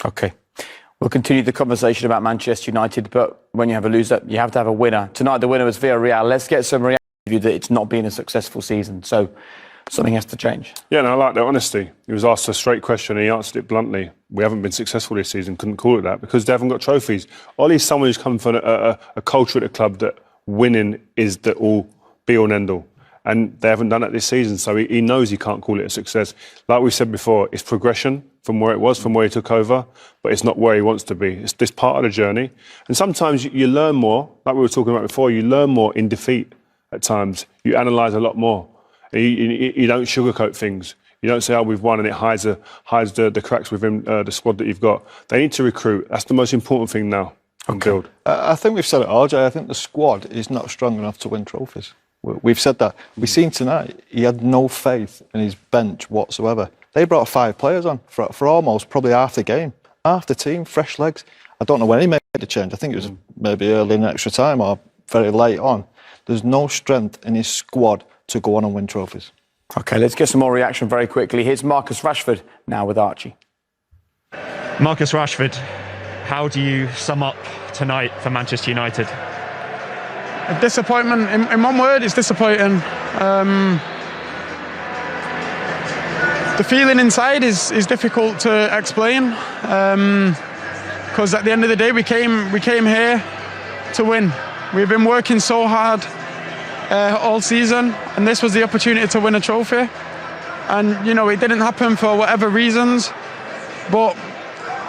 Okay. We'll continue the conversation about Manchester United, but when you have a loser, you have to have a winner. Tonight, the winner was Villarreal. Let's get some reaction to you that it's not been a successful season, so something has to change. Yeah, and I like that honesty. He was asked a straight question and he answered it bluntly. We haven't been successful this season, couldn't call it that, because they haven't got trophies. Ollie's someone who's come from a culture at the club that winning is the all, be-all and end-all. And they haven't done it this season, so he knows he can't call it a success. Like we said before, it's progression from where it was, from where he took over, but it's not where he wants to be. It's this part of the journey. And sometimes you learn more, like we were talking about before, you learn more in defeat at times. You analyse a lot more. You don't sugarcoat things. You don't say, oh, we've won, and it hides the cracks within the squad that you've got. They need to recruit. That's the most important thing now. And build. I think we've said it all, Jay. I think the squad is not strong enough to win trophies. We've said that. We've seen tonight, he had no faith in his bench whatsoever. They brought 5 players on for almost probably half the game. Half the team, fresh legs. I don't know when he made the change. I think it was maybe early in extra time or very late on. There's no strength in his squad to go on and win trophies. OK, let's get some more reaction very quickly. Here's Marcus Rashford now with Archie. Marcus Rashford, how do you sum up tonight for Manchester United? A disappointment. In one word, it's disappointing. The feeling inside is difficult to explain, because at the end of the day, we came here to win. We've been working so hard all season, and this was the opportunity to win a trophy. And you know, it didn't happen for whatever reasons, but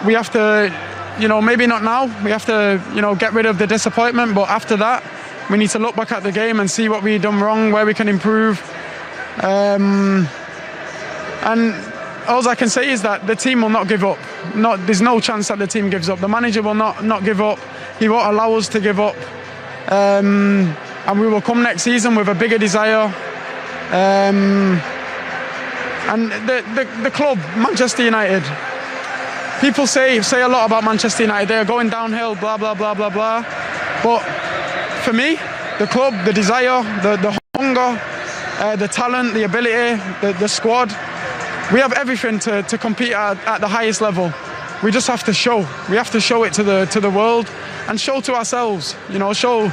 we have to, you know, maybe not now. We have to, you know, get rid of the disappointment. But after that, we need to look back at the game and see what we've done wrong, where we can improve. And all I can say is that the team will not give up. There's no chance that the team gives up. The manager will not give up. He won't allow us to give up. And we will come next season with a bigger desire. And the club, Manchester United, people say a lot about Manchester United. They are going downhill, blah, blah, blah, blah, blah. But for me, the club, the desire, the hunger, the talent, the ability, the squad, we have everything to compete at the highest level. We just have to show. We have to show it to the world and show to ourselves. You know, show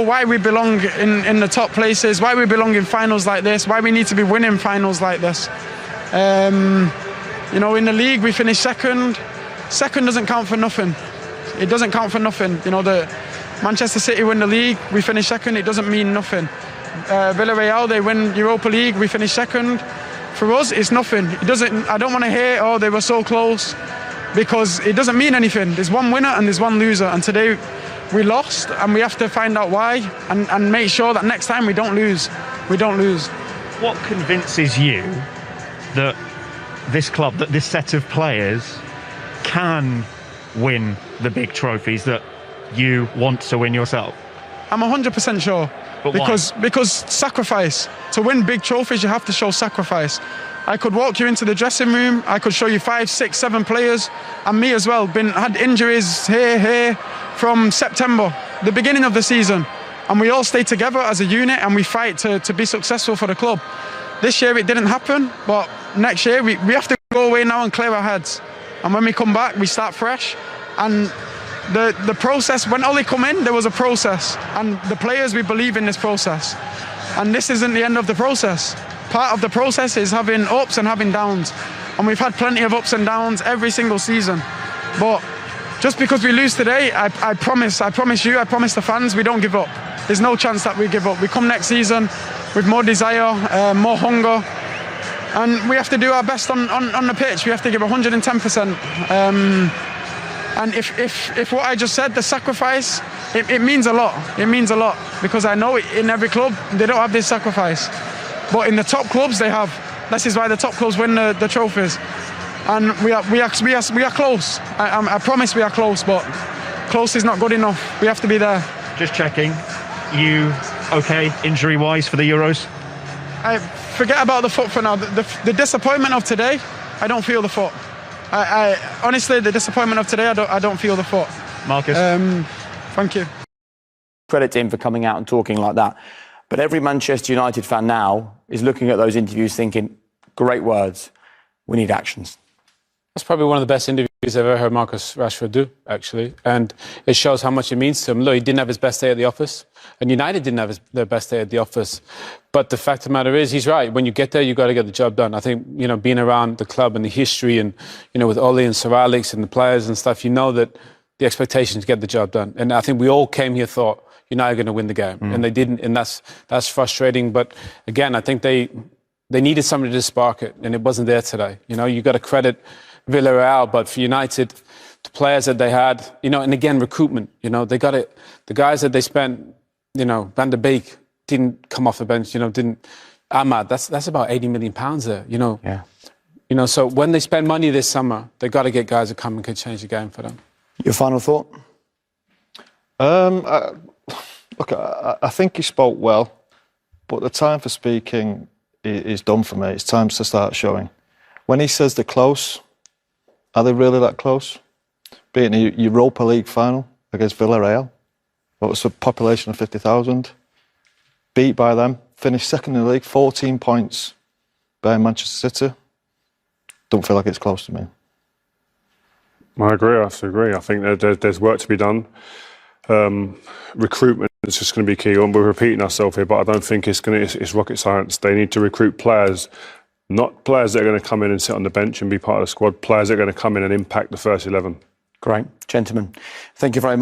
why we belong in the top places, why we belong in finals like this, why we need to be winning finals like this. You know, in the league we finished second. Second doesn't count for nothing. It doesn't count for nothing. You know, the Manchester City win the league, we finish second. It doesn't mean nothing. Villarreal, they win Europa League, we finish second. For us, it's nothing. It doesn't. I don't want to hear, oh, they were so close, because it doesn't mean anything. There's one winner and there's one loser, and today we lost, and we have to find out why and make sure that next time we don't lose. We don't lose. What convinces you that this club, that this set of players can win the big trophies that you want to win yourself? I'm 100% sure. But because sacrifice. To win big trophies, you have to show sacrifice. I could walk you into the dressing room, I could show you 5, 6, 7 players, and me as well, had injuries here, from September, the beginning of the season. And we all stay together as a unit and we fight to be successful for the club. This year it didn't happen, but next year we have to go away now and clear our heads. And when we come back, we start fresh. And the process, when Ollie come in, there was a process. And the players, we believe in this process. And this isn't the end of the process. Part of the process is having ups and having downs. And we've had plenty of ups and downs every single season. But just because we lose today, I promise you, I promise the fans, we don't give up. There's no chance that we give up. We come next season with more desire, more hunger. And we have to do our best on the pitch. We have to give 110%. And if what I just said, the sacrifice, it means a lot. It means a lot, because I know in every club they don't have this sacrifice, but in the top clubs they have. This is why the top clubs win the trophies, and we are close. I promise we are close, but close is not good enough. We have to be there. Just checking, you okay injury-wise for the Euros? I forget about the foot for now. The disappointment of today, I don't feel the foot. I honestly, the disappointment of today, I don't feel the foot. Marcus? Thank you. Credit to him for coming out and talking like that. But every Manchester United fan now is looking at those interviews thinking, great words, we need actions. That's probably one of the best interviews I've ever heard Marcus Rashford do, actually. And it shows how much it means to him. Look, he didn't have his best day at the office. And United didn't have their best day at the office. But the fact of the matter is, he's right. When you get there, you've got to get the job done. I think, being around the club and the history and, with Oli and Sir Alex and the players and stuff, you know that the expectation is to get the job done. And I think we all came here thought, United are going to win the game. And they didn't. And that's frustrating. But again, I think they needed somebody to spark it. And it wasn't there today. You got to credit Villarreal, but for United, the players that they had, and again, recruitment, they got it. The guys that they spent, Van der Beek didn't come off the bench, Ahmad, that's about £80 million there, Yeah. So when they spend money this summer, they got to get guys that come and can change the game for them. Your final thought? Look, I think he spoke well, but the time for speaking is done for me. It's time to start showing. When he says they're close, are they really that close? Being a Europa League final against Villarreal, what was a population of 50,000, beat by them, finished second in the league, 14 points behind Manchester City. Don't feel like it's close to me. I agree. I agree. I think there's work to be done. Recruitment is just going to be key. We're repeating ourselves here, but I don't think it's rocket science. They need to recruit players. Not players that are going to come in and sit on the bench and be part of the squad. Players that are going to come in and impact the first 11. Great. Gentlemen, thank you very much.